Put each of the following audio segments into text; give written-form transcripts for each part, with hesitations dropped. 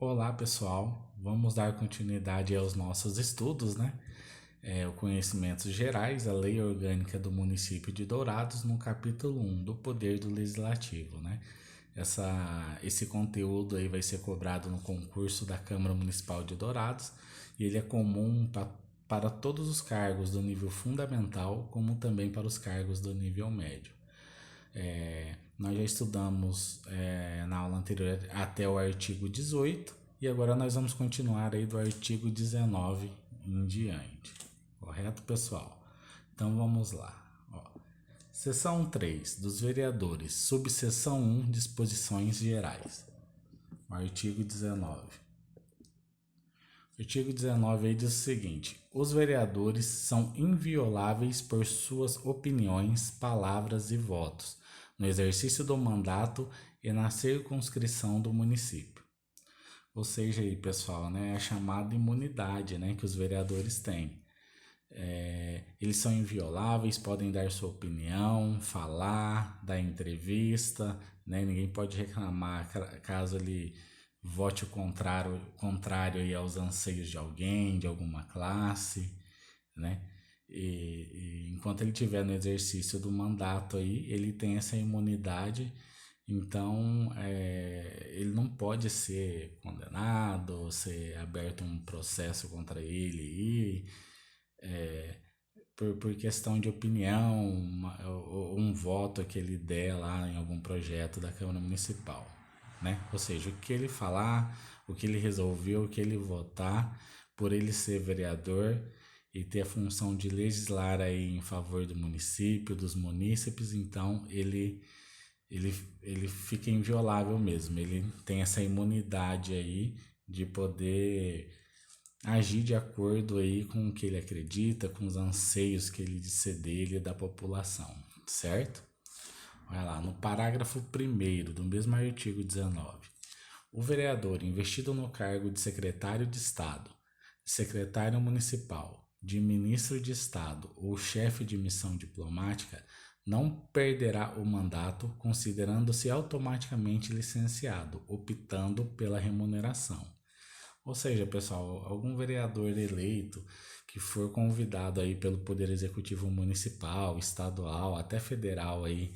Olá, pessoal. Vamos dar continuidade aos nossos estudos, né? O Conhecimentos Gerais, a Lei Orgânica do Município de Dourados, no capítulo 1 do Poder do Legislativo, né? Esse conteúdo aí vai ser cobrado no concurso da Câmara Municipal de Dourados e ele é comum para todos os cargos do nível fundamental, como também para os cargos do nível médio. Nós já estudamos na aula anterior até o artigo 18 e agora nós vamos continuar aí do artigo 19 em diante. Correto, pessoal? Então vamos lá. Ó. Seção 3 dos vereadores, subseção 1, disposições gerais. O artigo 19. O artigo 19 aí diz o seguinte: os vereadores são invioláveis por suas opiniões, palavras e votos no exercício do mandato e na circunscrição do município. Ou seja, aí, pessoal, né, é a chamada imunidade, né, que os vereadores têm. Eles são invioláveis, podem dar sua opinião, falar, dar entrevista, né, ninguém pode reclamar caso ele vote o contrário aí aos anseios de alguém, de alguma classe, né? E enquanto ele estiver no exercício do mandato aí, ele tem essa imunidade, então ele não pode ser condenado, ser aberto um processo contra ele e, por questão de opinião, um voto que ele der lá em algum projeto da Câmara Municipal, né? Ou seja, o que ele falar, o que ele resolveu, o que ele votar, por ele ser vereador e ter a função de legislar aí em favor do município, dos munícipes, então ele fica inviolável mesmo, ele tem essa imunidade aí de poder agir de acordo aí com o que ele acredita, com os anseios que ele disse dele e da população, certo? Vai lá, no parágrafo 1º do mesmo artigo 19. O vereador investido no cargo de secretário de Estado, secretário municipal, de ministro de Estado ou chefe de missão diplomática não perderá o mandato, considerando-se automaticamente licenciado, optando pela remuneração. Ou seja, pessoal, algum vereador eleito que for convidado aí pelo Poder Executivo Municipal, estadual, até federal aí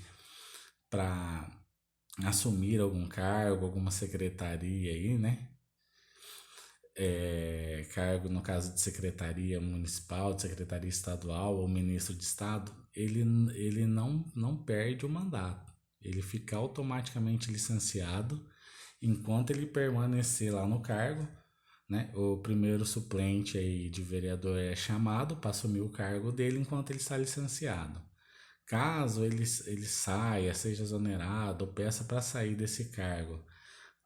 para assumir algum cargo, alguma secretaria aí, né? Cargo no caso de secretaria municipal, de secretaria estadual ou ministro de Estado, ele não perde o mandato. Ele fica automaticamente licenciado enquanto ele permanecer lá no cargo, né? O primeiro suplente aí de vereador é chamado para assumir o cargo dele enquanto ele está licenciado. Caso ele saia, seja exonerado ou peça para sair desse cargo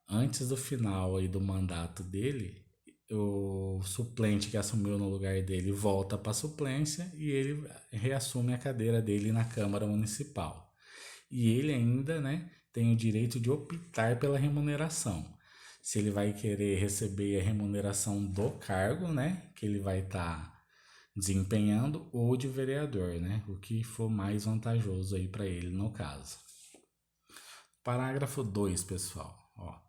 antes do final aí do mandato dele, o suplente que assumiu no lugar dele volta para a suplência e ele reassume a cadeira dele na Câmara Municipal. E ele ainda, né, tem o direito de optar pela remuneração. Se ele vai querer receber a remuneração do cargo, né, que ele vai estar desempenhando, ou de vereador, né, o que for mais vantajoso aí para ele no caso. Parágrafo 2, pessoal. Ó.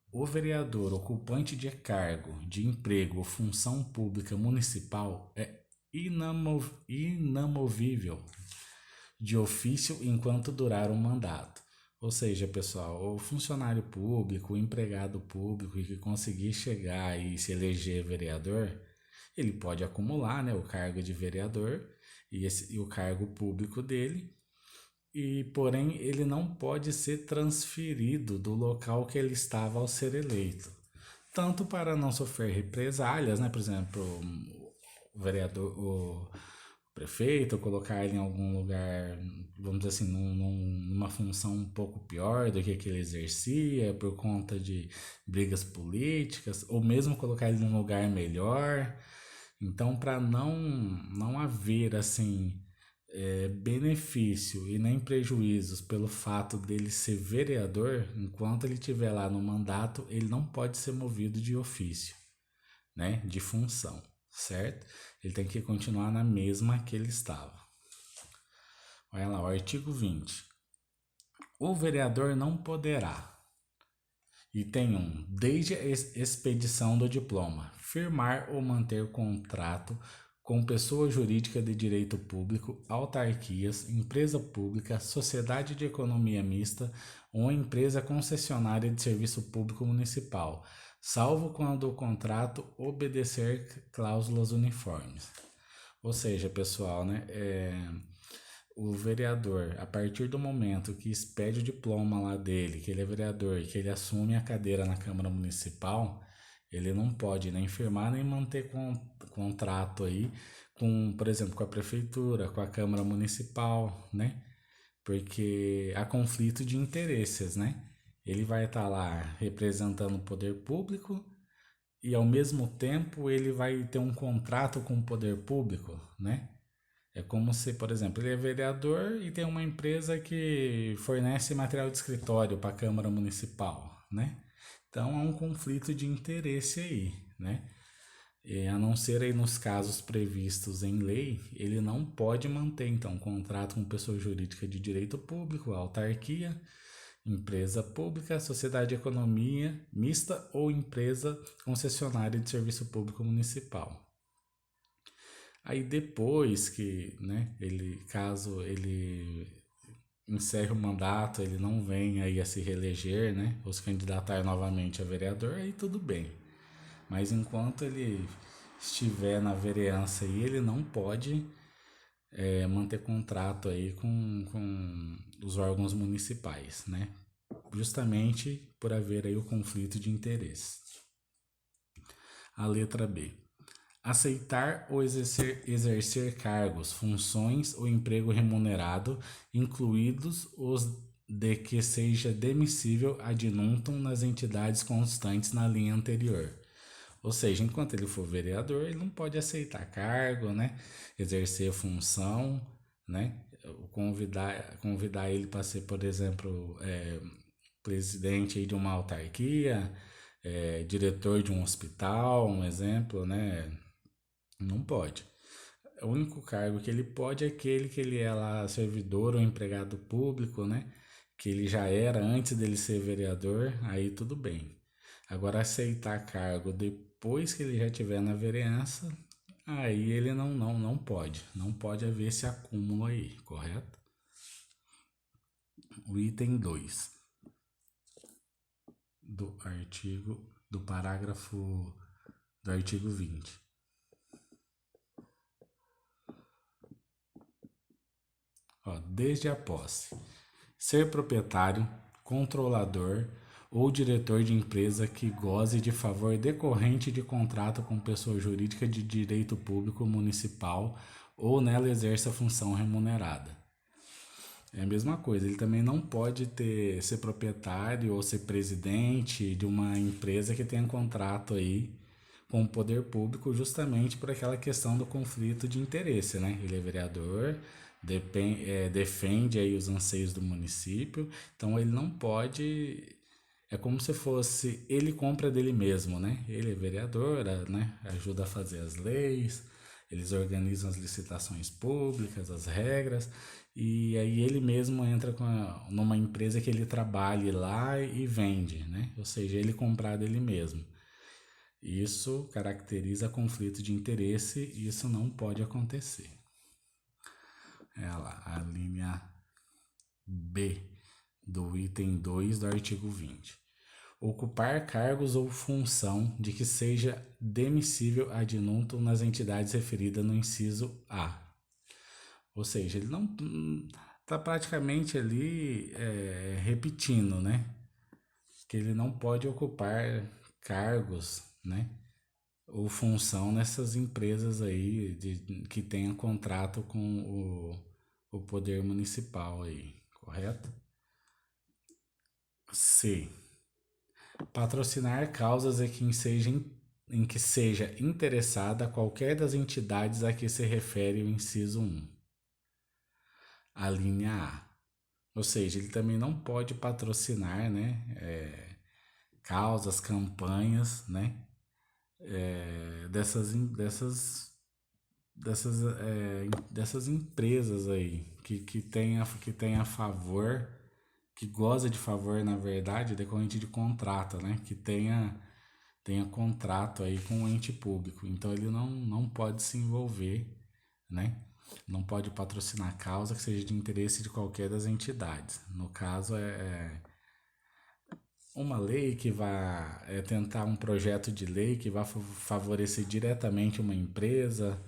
O vereador ocupante de cargo, de emprego ou função pública municipal é inamovível de ofício enquanto durar o mandato. Ou seja, pessoal, o funcionário público, o empregado público que conseguir chegar e se eleger vereador, ele pode acumular, né, o cargo de vereador e o cargo público dele, e porém ele não pode ser transferido do local que ele estava ao ser eleito, tanto para não sofrer represálias, né? Por exemplo, o vereador, o prefeito, colocar ele em algum lugar, vamos dizer assim, numa função um pouco pior do que ele exercia por conta de brigas políticas, ou mesmo colocar ele num lugar melhor. Então, para não haver assim benefício e nem prejuízos pelo fato dele ser vereador, enquanto ele estiver lá no mandato, ele não pode ser movido de ofício, né, de função, certo? Ele tem que continuar na mesma que ele estava. Olha lá, o artigo 20. O vereador não poderá. Item 1. Desde a expedição do diploma, firmar ou manter contrato com pessoa jurídica de direito público, autarquias, empresa pública, sociedade de economia mista ou empresa concessionária de serviço público municipal, salvo quando o contrato obedecer cláusulas uniformes. Ou seja, pessoal, né, o vereador, a partir do momento que expede o diploma lá dele, que ele é vereador e que ele assume a cadeira na Câmara Municipal, ele não pode nem firmar nem manter contrato aí com, por exemplo, com a prefeitura, com a Câmara Municipal, né? Porque há conflito de interesses, né? Ele vai estar lá representando o poder público e ao mesmo tempo ele vai ter um contrato com o poder público, né? É como se, por exemplo, ele é vereador e tem uma empresa que fornece material de escritório para a Câmara Municipal, né? Então há um conflito de interesse aí, né? A não ser aí nos casos previstos em lei, ele não pode manter, então, contrato com pessoa jurídica de direito público, autarquia, empresa pública, sociedade de economia mista ou empresa concessionária de serviço público municipal. Aí depois que, né, caso ele encerre o mandato, ele não venha aí a se reeleger, né, ou se candidatar novamente a vereador, aí tudo bem. Mas enquanto ele estiver na vereança aí, ele não pode manter contrato aí com os órgãos municipais, né? Justamente por haver aí o conflito de interesse. A letra B. Aceitar ou exercer cargos, funções ou emprego remunerado, incluídos os de que seja demissível ad nutum nas entidades constantes na linha anterior. Ou seja, enquanto ele for vereador, ele não pode aceitar cargo, né? Exercer função, né? Convidar ele para ser, por exemplo, presidente aí de uma autarquia, diretor de um hospital, um exemplo, né? Não pode. O único cargo que ele pode é aquele que ele é lá servidor ou empregado público, né? Que ele já era antes dele ser vereador, aí tudo bem. Agora aceitar cargo depois que ele já estiver na vereança, aí ele não pode. Não pode haver esse acúmulo aí, correto? O item 2 do parágrafo do artigo 20. Desde a posse, ser proprietário, controlador ou diretor de empresa que goze de favor decorrente de contrato com pessoa jurídica de direito público municipal ou nela exerça função remunerada. É a mesma coisa, ele também não pode ser proprietário ou ser presidente de uma empresa que tenha contrato aí com o poder público justamente por aquela questão do conflito de interesse, né? Ele é vereador, defende aí os anseios do município, então ele não pode, é como se fosse ele compra dele mesmo, né? Ele é vereador, né? Ajuda a fazer as leis, eles organizam as licitações públicas, as regras, e aí ele mesmo entra numa empresa que ele trabalhe lá e vende, né? Ou seja, ele comprar dele mesmo. Isso caracteriza conflito de interesse e isso não pode acontecer. Lá, a linha B do item 2 do artigo 20. Ocupar cargos ou função de que seja demissível ad nutum nas entidades referidas no inciso A. Ou seja, ele não está praticamente ali repetindo, né? Que ele não pode ocupar cargos, né? Ou função nessas empresas aí que tenham contrato com o poder municipal aí, correto? C. Patrocinar causas em que seja interessada qualquer das entidades a que se refere o inciso 1. A linha A. Ou seja, ele também não pode patrocinar, né, causas, campanhas, né, dessas empresas aí que tem a favor que goza de favor, na verdade, decorrente de contrato, né? Que tenha contrato aí com o ente público. Então ele não pode se envolver, né? Não pode patrocinar causa que seja de interesse de qualquer das entidades. No caso, uma lei que vai tentar um projeto de lei que vai favorecer diretamente uma empresa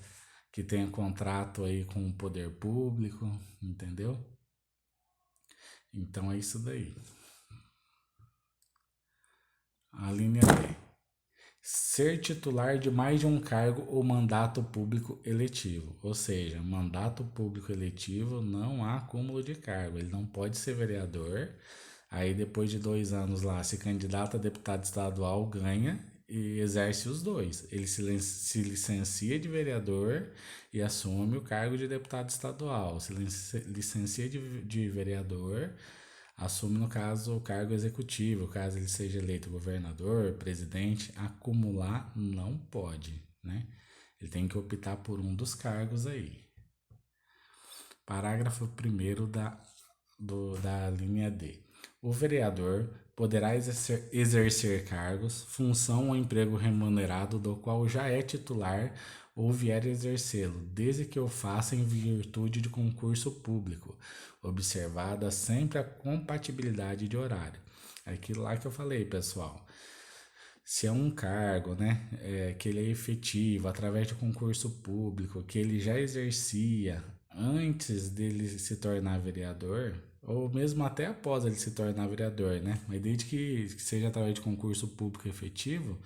que tenha contrato aí com o poder público, entendeu? Então é isso daí. A linha D. Ser titular de mais de um cargo ou mandato público eletivo. Ou seja, mandato público eletivo não há acúmulo de cargo. Ele não pode ser vereador. Aí depois de 2 anos lá, se candidata a deputado estadual, ganha e exerce os dois. Ele se licencia de vereador e assume o cargo de deputado estadual. Se licencia de vereador, assume, no caso, o cargo executivo, caso ele seja eleito governador, presidente. Acumular não pode, né? Ele tem que optar por um dos cargos aí. Parágrafo 1º da linha D. O vereador poderá exercer cargos, função ou emprego remunerado do qual já é titular ou vier a exercê-lo, desde que o faça em virtude de concurso público, observada sempre a compatibilidade de horário. Aquilo lá que eu falei, pessoal. Se é um cargo, né, que ele é efetivo através de concurso público, que ele já exercia antes dele se tornar vereador, ou mesmo até após ele se tornar vereador, né? Mas desde que seja através de concurso público efetivo,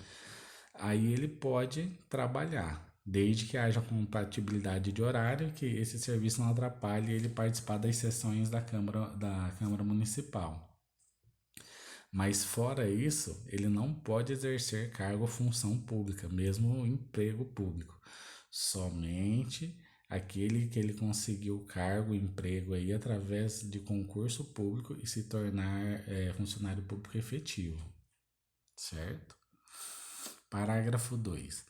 aí ele pode trabalhar, desde que haja compatibilidade de horário, que esse serviço não atrapalhe ele participar das sessões da Câmara Municipal. Mas fora isso, ele não pode exercer cargo ou função pública, mesmo emprego público. Somente aquele que ele conseguiu cargo, emprego aí através de concurso público e se tornar funcionário público efetivo, certo? Parágrafo 2.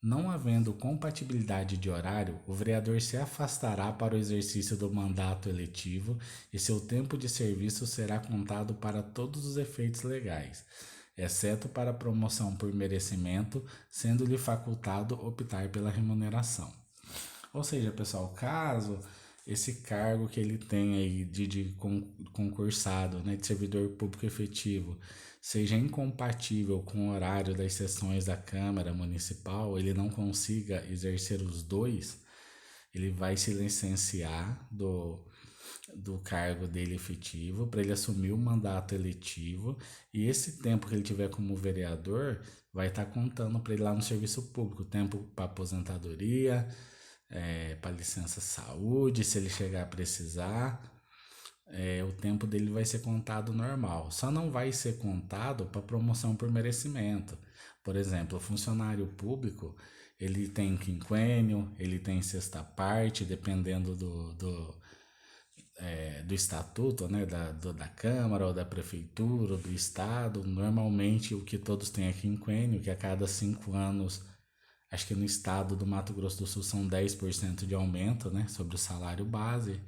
Não havendo compatibilidade de horário, o vereador se afastará para o exercício do mandato eletivo e seu tempo de serviço será contado para todos os efeitos legais, exceto para promoção por merecimento, sendo-lhe facultado optar pela remuneração. Ou seja, pessoal, caso esse cargo que ele tem aí de concursado, né, de servidor público efetivo, seja incompatível com o horário das sessões da Câmara Municipal, ele não consiga exercer os dois, ele vai se licenciar do cargo dele efetivo para ele assumir o mandato eletivo, e esse tempo que ele tiver como vereador vai estar contando para ele lá no serviço público, tempo para aposentadoria, para licença saúde, se ele chegar a precisar. O tempo dele vai ser contado normal. Só não vai ser contado para promoção por merecimento. Por exemplo, o funcionário público, ele tem quinquênio, ele tem sexta parte, dependendo do estatuto, né, da Câmara ou da Prefeitura ou do Estado. Normalmente o que todos têm é quinquênio, que a cada 5 anos, acho que no estado do Mato Grosso do Sul são 10% de aumento, né, sobre o salário base.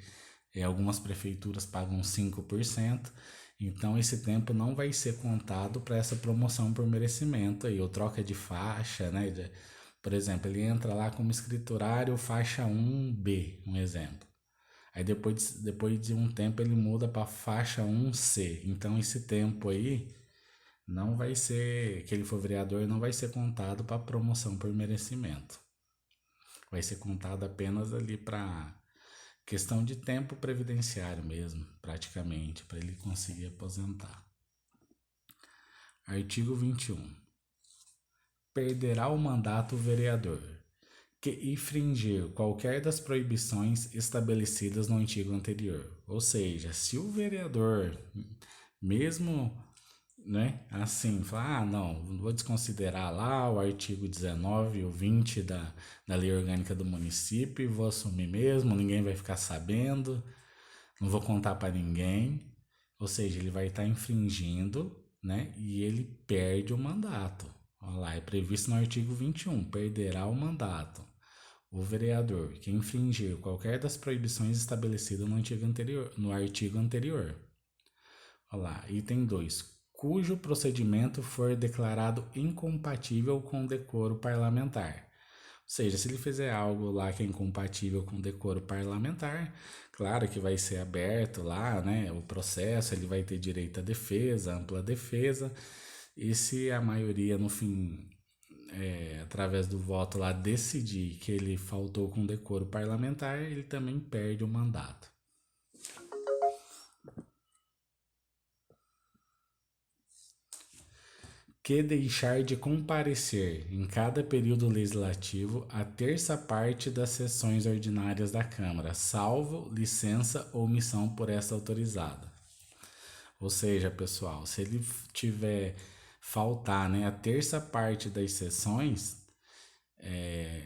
Algumas prefeituras pagam 5%. Então esse tempo não vai ser contado para essa promoção por merecimento aí, ou troca de faixa, né? Por exemplo, ele entra lá como escriturário faixa 1B, um exemplo. Aí depois de um tempo ele muda para faixa 1C. Então esse tempo aí não vai ser, que ele for vereador, não vai ser contado para promoção por merecimento. Vai ser contado apenas ali para questão de tempo previdenciário mesmo, praticamente, para ele conseguir aposentar. Artigo 21. Perderá o mandato o vereador que infringir qualquer das proibições estabelecidas no artigo anterior. Ou seja, se o vereador, mesmo, né, assim, falar, não, vou desconsiderar lá o artigo 19 e o 20 da Lei Orgânica do Município e vou assumir mesmo, ninguém vai ficar sabendo, não vou contar para ninguém. Ou seja, ele vai estar infringindo, né, e ele perde o mandato. Olha lá, é previsto no artigo 21, perderá o mandato o vereador que infringir qualquer das proibições estabelecidas no artigo anterior. Olha lá, item 2. Cujo procedimento for declarado incompatível com o decoro parlamentar. Ou seja, se ele fizer algo lá que é incompatível com o decoro parlamentar, claro que vai ser aberto lá, né, o processo, ele vai ter direito à defesa, ampla defesa, e se a maioria no fim, através do voto lá, decidir que ele faltou com decoro parlamentar, ele também perde o mandato. Que deixar de comparecer em cada período legislativo a terça parte das sessões ordinárias da Câmara, salvo licença ou omissão por esta autorizada. Ou seja, pessoal, se ele tiver faltar, né, a terça parte das sessões,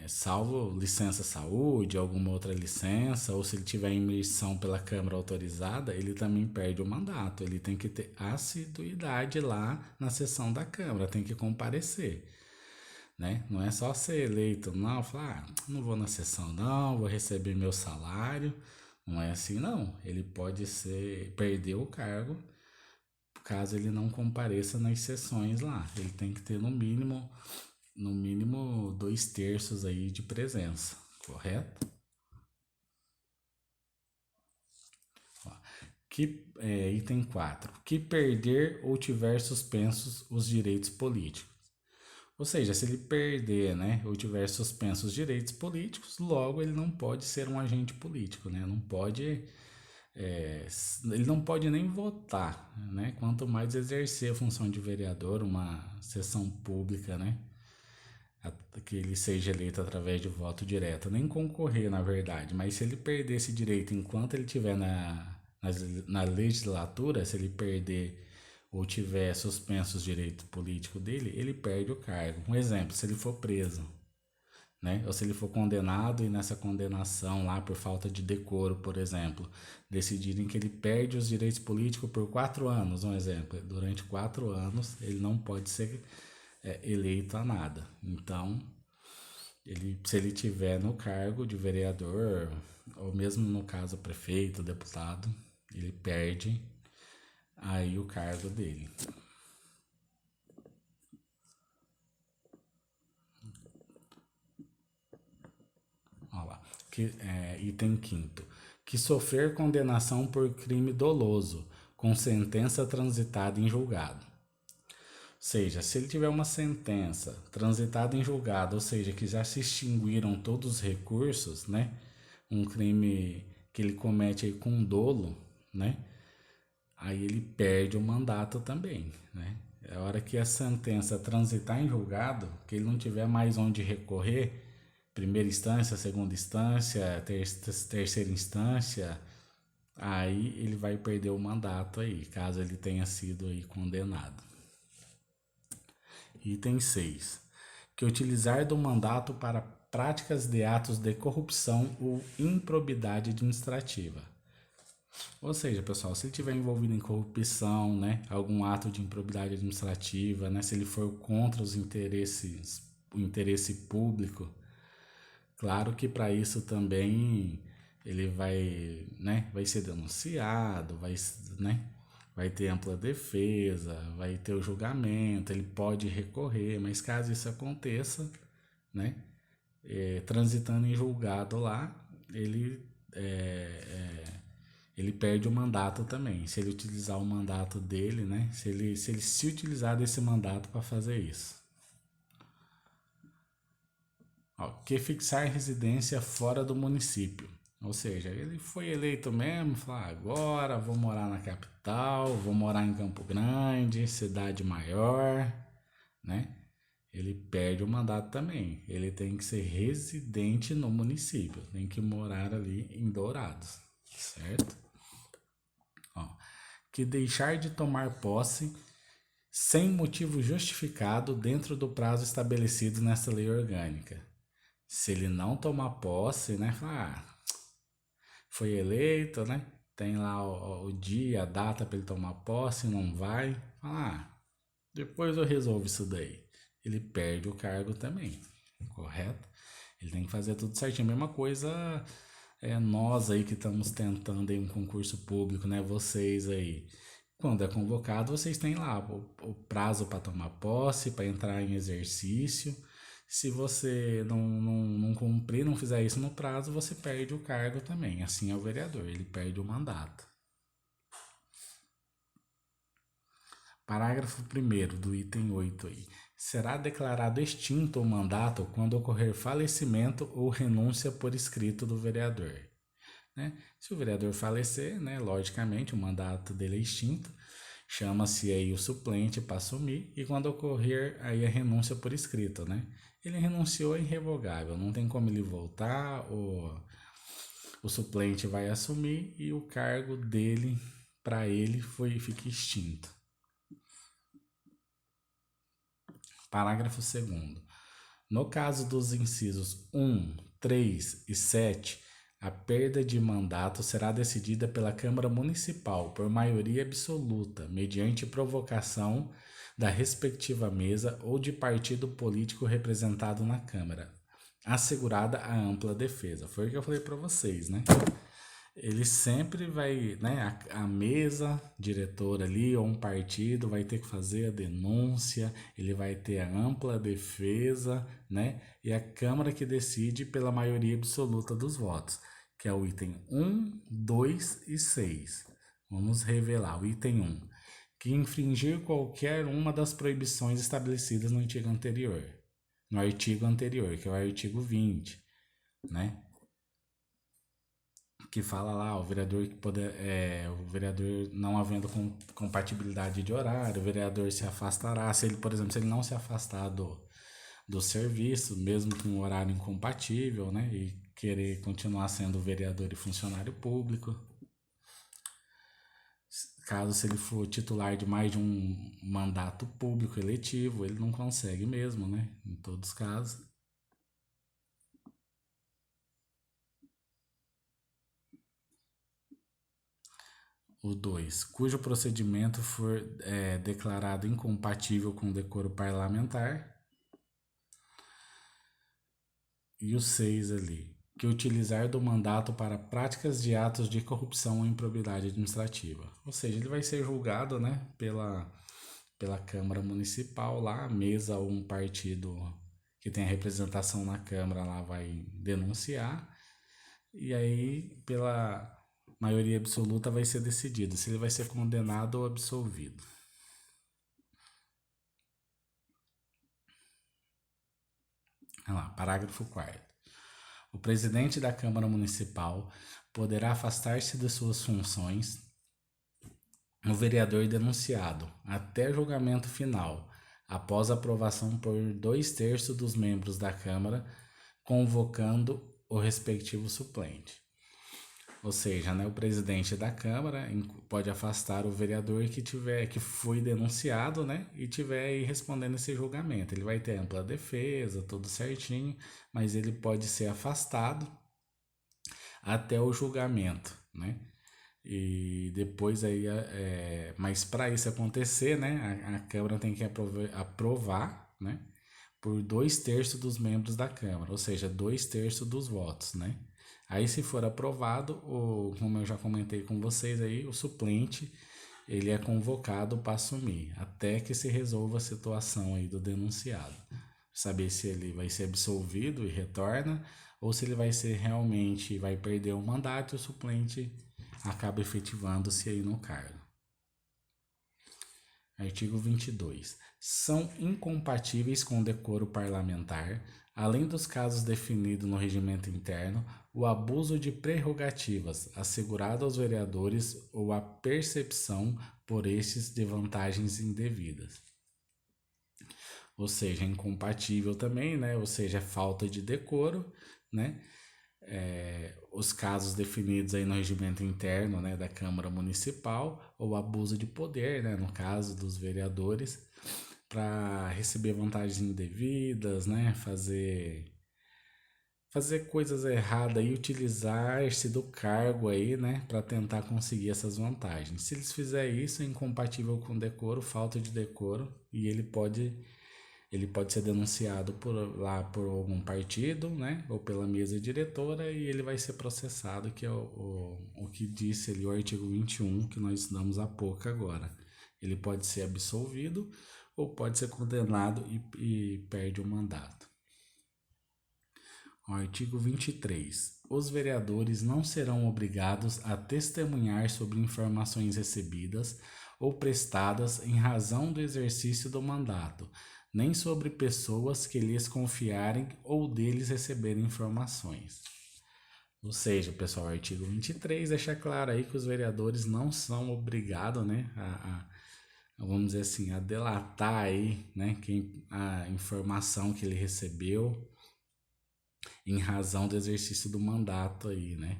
salvo licença saúde, alguma outra licença, ou se ele tiver emissão pela Câmara autorizada, ele também perde o mandato. Ele tem que ter assiduidade lá na sessão da Câmara, tem que comparecer, né? Não é só ser eleito, não, falar, não vou na sessão não, vou receber meu salário. Não é assim, não. Ele pode perder o cargo caso ele não compareça nas sessões lá. Ele tem que ter no mínimo 2/3 aí de presença, correto? Ó, item 4. Que perder ou tiver suspensos os direitos políticos. Ou seja, se ele perder, né, ou tiver suspensos os direitos políticos, logo ele não pode ser um agente político, né? Não pode, ele não pode nem votar, né? Quanto mais exercer a função de vereador, uma sessão pública, né? Que ele seja eleito através de voto direto, nem concorrer, na verdade, mas se ele perder esse direito enquanto ele estiver na legislatura, se ele perder ou tiver suspenso os direitos políticos dele, ele perde o cargo. Um exemplo, se ele for preso, né? Ou se ele for condenado e nessa condenação lá por falta de decoro, por exemplo, decidirem que ele perde os direitos políticos por 4 anos, um exemplo, durante 4 anos ele não pode ser eleito a nada. Então, se ele tiver no cargo de vereador, ou mesmo no caso prefeito, deputado, ele perde aí o cargo dele. Olha lá, item 5º. Que sofrer condenação por crime doloso, com sentença transitada em julgado. Ou seja, se ele tiver uma sentença transitada em julgado, ou seja, que já se extinguiram todos os recursos, né? Um crime que ele comete aí com dolo, né? Aí ele perde o mandato também, né? É a hora que a sentença transitar em julgado, que ele não tiver mais onde recorrer, primeira instância, segunda instância, terceira instância, aí ele vai perder o mandato aí, caso ele tenha sido aí condenado. Item 6. Que utilizar do mandato para práticas de atos de corrupção ou improbidade administrativa. Ou seja, pessoal, se ele estiver envolvido em corrupção, né, algum ato de improbidade administrativa, né, se ele for contra o interesse público, claro que para isso também ele vai, né, vai ser denunciado, né, vai ter ampla defesa, vai ter o julgamento, ele pode recorrer, mas caso isso aconteça, né, transitando em julgado lá, ele perde o mandato também, se ele utilizar o mandato dele, né, se ele se utilizar desse mandato para fazer isso. Ó, que fixar residência fora do município. Ou seja, ele foi eleito mesmo, falou, agora vou morar na capital, vou morar em Campo Grande, cidade maior, né? Ele perde o mandato também. Ele tem que ser residente no município, tem que morar ali em Dourados, certo? Ó, que deixar de tomar posse sem motivo justificado dentro do prazo estabelecido nessa lei orgânica. Se ele não tomar posse, né? Foi eleito, né? Tem lá o dia, a data para ele tomar posse, não vai. Depois eu resolvo isso daí. Ele perde o cargo também, correto? Ele tem que fazer tudo certinho. A mesma coisa nós aí que estamos tentando aí um concurso público, né? Vocês aí Quando é convocado, vocês têm lá o prazo para tomar posse, para entrar em exercício. Se você não cumprir, não fizer isso no prazo, você perde o cargo também. Assim é o vereador, ele perde o mandato. Parágrafo 1º do item 8 aí. Será declarado extinto o mandato quando ocorrer falecimento ou renúncia por escrito do vereador. Né? Se o vereador falecer, né, logicamente o mandato dele é extinto, chama-se aí o suplente para assumir e quando ocorrer aí a renúncia por escrito, né? Ele renunciou é irrevogável, não tem como ele voltar, o suplente vai assumir e o cargo dele para ele fica extinto. Parágrafo 2º. No caso dos incisos 1, 3 e 7, a perda de mandato será decidida pela Câmara Municipal por maioria absoluta, mediante provocação da respectiva mesa ou de partido político representado na Câmara, assegurada a ampla defesa. Foi o que eu falei para vocês, né? Ele sempre vai, né, a mesa diretora ali ou um partido vai ter que fazer a denúncia, ele vai ter a ampla defesa, né, e a Câmara que decide pela maioria absoluta dos votos, que é o item 1, 2 e 6. Vamos revelar o item 1, que infringir qualquer uma das proibições estabelecidas no artigo anterior, que é o artigo 20, né? Que fala lá, o vereador o vereador não havendo compatibilidade de horário, o vereador se afastará, se ele, por exemplo, se ele não se afastar do serviço, mesmo com um horário incompatível, né, e querer continuar sendo vereador e funcionário público. Caso se ele for titular de mais de um mandato público eletivo, ele não consegue mesmo, né, em todos os casos. O 2, cujo procedimento for declarado incompatível com o decoro parlamentar. E o 6 ali, que utilizar do mandato para práticas de atos de corrupção ou improbidade administrativa. Ou seja, ele vai ser julgado, né, pela Câmara Municipal lá, a mesa ou um partido que tem a representação na Câmara lá vai denunciar. E aí, pela maioria absoluta, vai ser decidido se ele vai ser condenado ou absolvido. Olha lá, parágrafo 4º. O presidente da Câmara Municipal poderá afastar-se de suas funções o vereador denunciado até julgamento final, após aprovação por 2/3 dos membros da Câmara, convocando o respectivo suplente. Ou seja, né, o presidente da Câmara pode afastar o vereador que foi denunciado, né, e tiver aí respondendo esse julgamento. Ele vai ter ampla defesa, tudo certinho, mas ele pode ser afastado até o julgamento, né? E depois aí, mas para isso acontecer, né, a Câmara tem que aprovar, né, por 2/3 dos membros da Câmara, ou seja, 2/3 dos votos, né? Aí se for aprovado, como eu já comentei com vocês aí, o suplente ele é convocado para assumir, até que se resolva a situação aí do denunciado. Saber se ele vai ser absolvido e retorna, ou se ele vai perder o mandato e o suplente acaba efetivando-se aí no cargo. Artigo 22. São incompatíveis com o decoro parlamentar, além dos casos definidos no regimento interno, o abuso de prerrogativas assegurado aos vereadores ou a percepção por estes de vantagens indevidas. Ou seja, é incompatível também, né? Ou seja, é falta de decoro, né? Os casos definidos aí no regimento interno, né, da Câmara Municipal, ou abuso de poder, né, no caso dos vereadores, para receber vantagens indevidas, né, fazer coisas erradas e utilizar-se do cargo aí, né, para tentar conseguir essas vantagens. Se eles fizerem isso, é incompatível com decoro, falta de decoro, e ele pode ele pode ser denunciado por algum partido, né, ou pela mesa diretora, e ele vai ser processado, que é o que disse ali o artigo 21, que nós estudamos há pouco agora. Ele pode ser absolvido ou pode ser condenado e perde o mandato. O artigo 23. Os vereadores não serão obrigados a testemunhar sobre informações recebidas ou prestadas em razão do exercício do mandato, nem sobre pessoas que lhes confiarem ou deles receberem informações. Ou seja, pessoal, o artigo 23 deixa claro aí que os vereadores não são obrigados, né, vamos dizer assim, a delatar aí, né, a informação que ele recebeu em razão do exercício do mandato aí, né,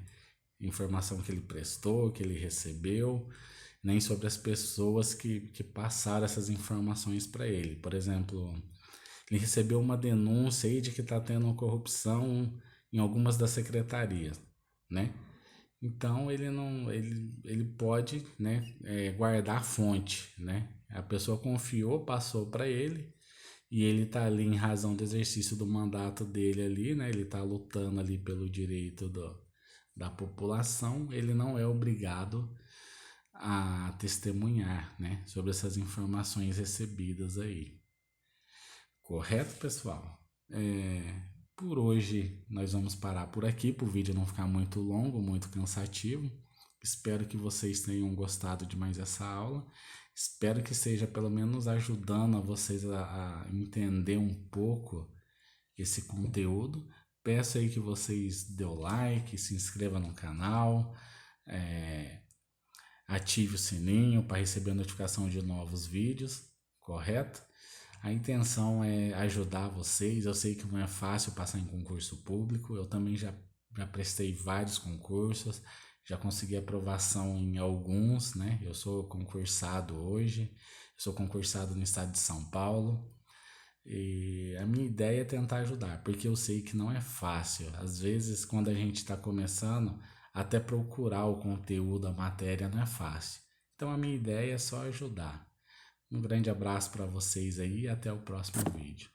informação que ele prestou, que ele recebeu, nem sobre as pessoas que passaram essas informações para ele. Por exemplo, ele recebeu uma denúncia aí de que está tendo corrupção em algumas das secretarias, né? Então ele pode, né, guardar a fonte, né? A pessoa confiou, passou para ele e ele está ali em razão do exercício do mandato dele ali, né? Ele está lutando ali pelo direito da população. Ele não é obrigado a testemunhar, né, sobre essas informações recebidas aí. Correto, pessoal? Por hoje nós vamos parar por aqui, para o vídeo não ficar muito longo, muito cansativo. Espero que vocês tenham gostado de mais essa aula. Espero que esteja pelo menos ajudando a vocês a entender um pouco esse conteúdo. Peço aí que vocês dêem o like, se inscrevam no canal, ative o sininho para receber a notificação de novos vídeos, correto? A intenção é ajudar vocês. Eu sei que não é fácil passar em concurso público, eu também já prestei vários concursos, já consegui aprovação em alguns, né? Eu sou concursado hoje, sou concursado no estado de São Paulo, e a minha ideia é tentar ajudar, porque eu sei que não é fácil. Às vezes, quando a gente está começando, até procurar o conteúdo, a matéria não é fácil. Então a minha ideia é só ajudar. Um grande abraço para vocês aí e até o próximo vídeo.